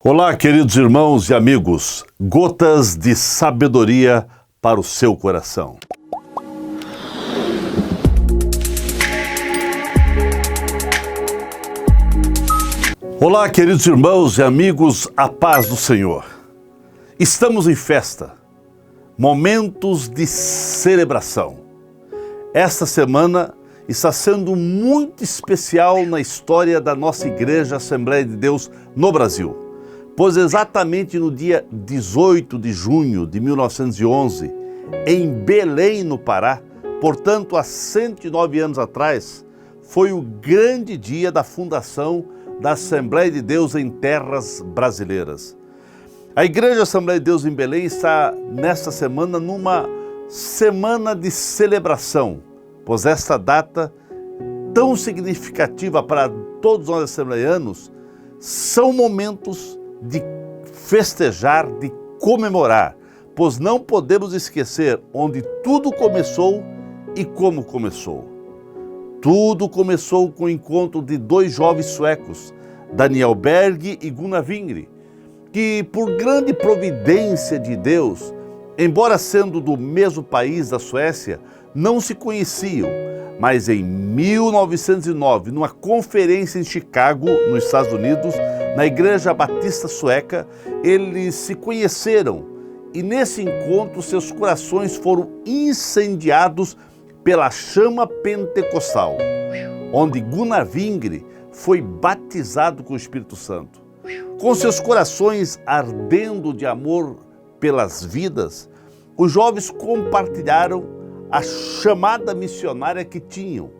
Olá, queridos irmãos e amigos, gotas de sabedoria para o seu coração. Olá, queridos irmãos e amigos, a paz do Senhor. Estamos em festa, momentos de celebração. Esta semana está sendo muito especial na história da nossa Igreja Assembleia de Deus no Brasil. Pois exatamente no dia 18 de junho de 1911, em Belém, no Pará, portanto há 109 anos atrás, foi o grande dia da fundação da Assembleia de Deus em terras brasileiras. A Igreja Assembleia de Deus em Belém está nesta semana numa semana de celebração, pois esta data tão significativa para todos nós assembleianos são momentos de festejar, de comemorar, pois não podemos esquecer onde tudo começou e como começou. Tudo começou com o encontro de dois jovens suecos, Daniel Berg e Gunnar Wingre, que por grande providência de Deus, embora sendo do mesmo país da Suécia, não se conheciam, mas em 1909, numa conferência em Chicago, nos Estados Unidos, na Igreja Batista Sueca, eles se conheceram e nesse encontro seus corações foram incendiados pela chama pentecostal, onde Gunnar Wingre foi batizado com o Espírito Santo. Com seus corações ardendo de amor pelas vidas, os jovens compartilharam a chamada missionária que tinham,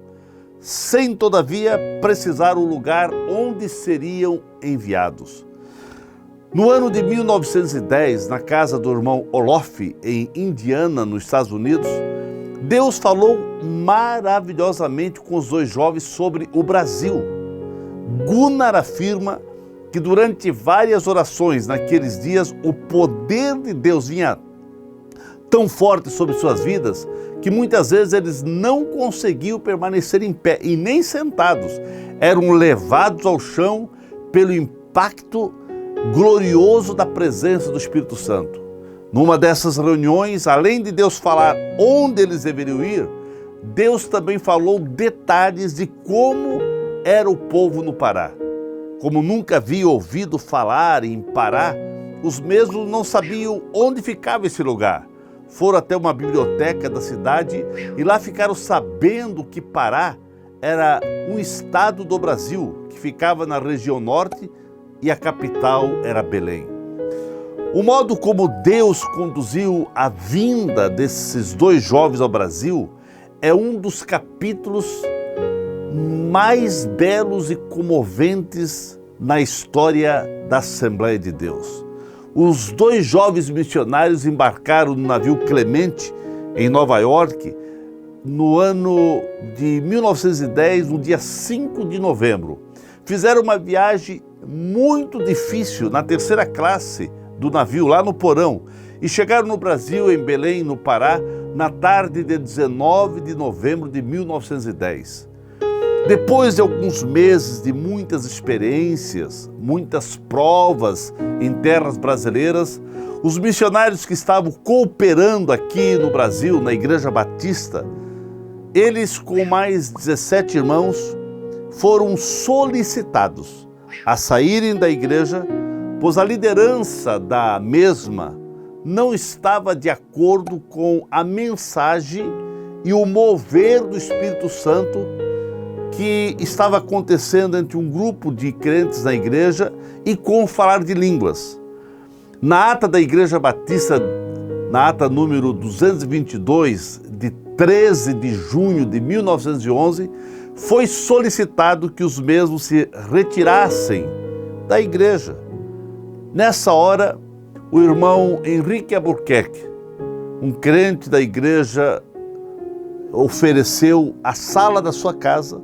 sem todavia precisar o lugar onde seriam enviados. No ano de 1910, na casa do irmão Olof, em Indiana, nos Estados Unidos, Deus falou maravilhosamente com os dois jovens sobre o Brasil. Gunnar afirma que durante várias orações naqueles dias, o poder de Deus vinha tão forte sobre suas vidas que muitas vezes eles não conseguiam permanecer em pé e nem sentados. Eram levados ao chão pelo impacto glorioso da presença do Espírito Santo. Numa dessas reuniões, além de Deus falar onde eles deveriam ir, Deus também falou detalhes de como era o povo no Pará. Como nunca havia ouvido falar em Pará, os mesmos não sabiam onde ficava esse lugar. Foram até uma biblioteca da cidade e lá ficaram sabendo que Pará era um estado do Brasil, que ficava na região norte e a capital era Belém. O modo como Deus conduziu a vinda desses dois jovens ao Brasil é um dos capítulos mais belos e comoventes na história da Assembleia de Deus. Os dois jovens missionários embarcaram no navio Clemente, em Nova York, no ano de 1910, no dia 5 de novembro. Fizeram uma viagem muito difícil na terceira classe do navio, lá no porão, e chegaram no Brasil, em Belém, no Pará, na tarde de 19 de novembro de 1910. Depois de alguns meses de muitas experiências, muitas provas em terras brasileiras, os missionários que estavam cooperando aqui no Brasil, na Igreja Batista, eles com mais 17 irmãos, foram solicitados a saírem da igreja, pois a liderança da mesma não estava de acordo com a mensagem e o mover do Espírito Santo que estava acontecendo entre um grupo de crentes na igreja e com o falar de línguas. Na ata da Igreja Batista, na ata número 222, de 13 de junho de 1911, foi solicitado que os mesmos se retirassem da igreja. Nessa hora, o irmão Henrique Albuquerque, um crente da igreja, ofereceu a sala da sua casa,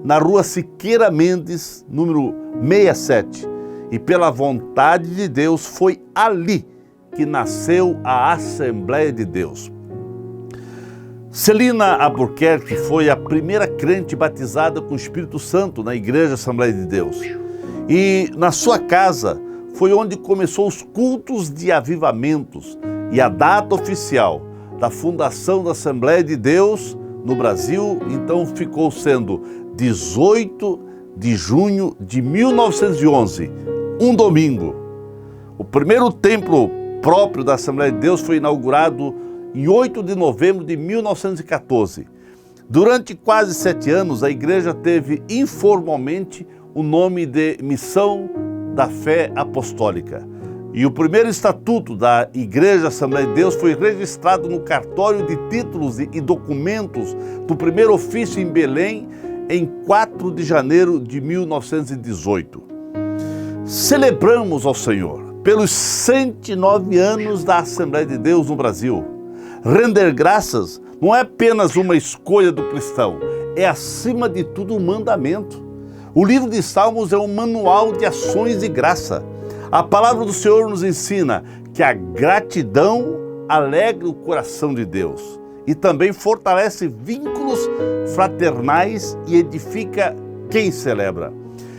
na rua Siqueira Mendes, número 67. E pela vontade de Deus, foi ali que nasceu a Assembleia de Deus. Celina Albuquerque foi a primeira crente batizada com o Espírito Santo na Igreja Assembleia de Deus. E na sua casa foi onde começou os cultos de avivamentos e a data oficial da fundação da Assembleia de Deus no Brasil, então ficou sendo 18 de junho de 1911, um domingo. O primeiro templo próprio da Assembleia de Deus foi inaugurado em 8 de novembro de 1914. Durante quase 7 anos, a igreja teve informalmente o nome de Missão da Fé Apostólica. E o primeiro estatuto da Igreja Assembleia de Deus foi registrado no cartório de títulos e documentos do primeiro ofício em Belém, em 4 de janeiro de 1918. Celebramos ao Senhor pelos 109 anos da Assembleia de Deus no Brasil. Render graças não é apenas uma escolha do cristão, é acima de tudo um mandamento. O livro de Salmos é um manual de ações de graça. A palavra do Senhor nos ensina que a gratidão alegra o coração de Deus e também fortalece vínculos fraternais e edifica quem celebra.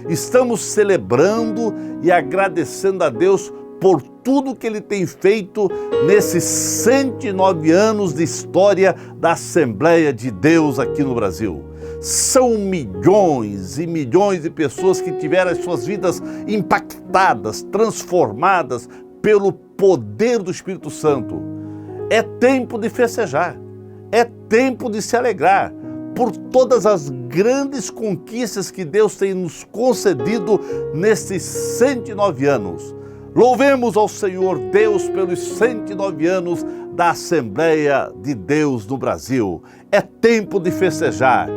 Estamos celebrando e agradecendo a Deus por tudo que Ele tem feito nesses 109 anos de história da Assembleia de Deus aqui no Brasil. São milhões e milhões de pessoas que tiveram as suas vidas impactadas, transformadas pelo poder do Espírito Santo. É tempo de festejar, é tempo de se alegrar por todas as grandes conquistas que Deus tem nos concedido nesses 109 anos. Louvemos ao Senhor Deus pelos 109 anos da Assembleia de Deus no Brasil. É tempo de festejar.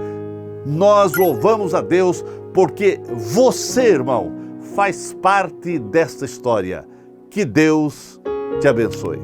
Nós louvamos a Deus porque você, irmão, faz parte desta história. Que Deus te abençoe.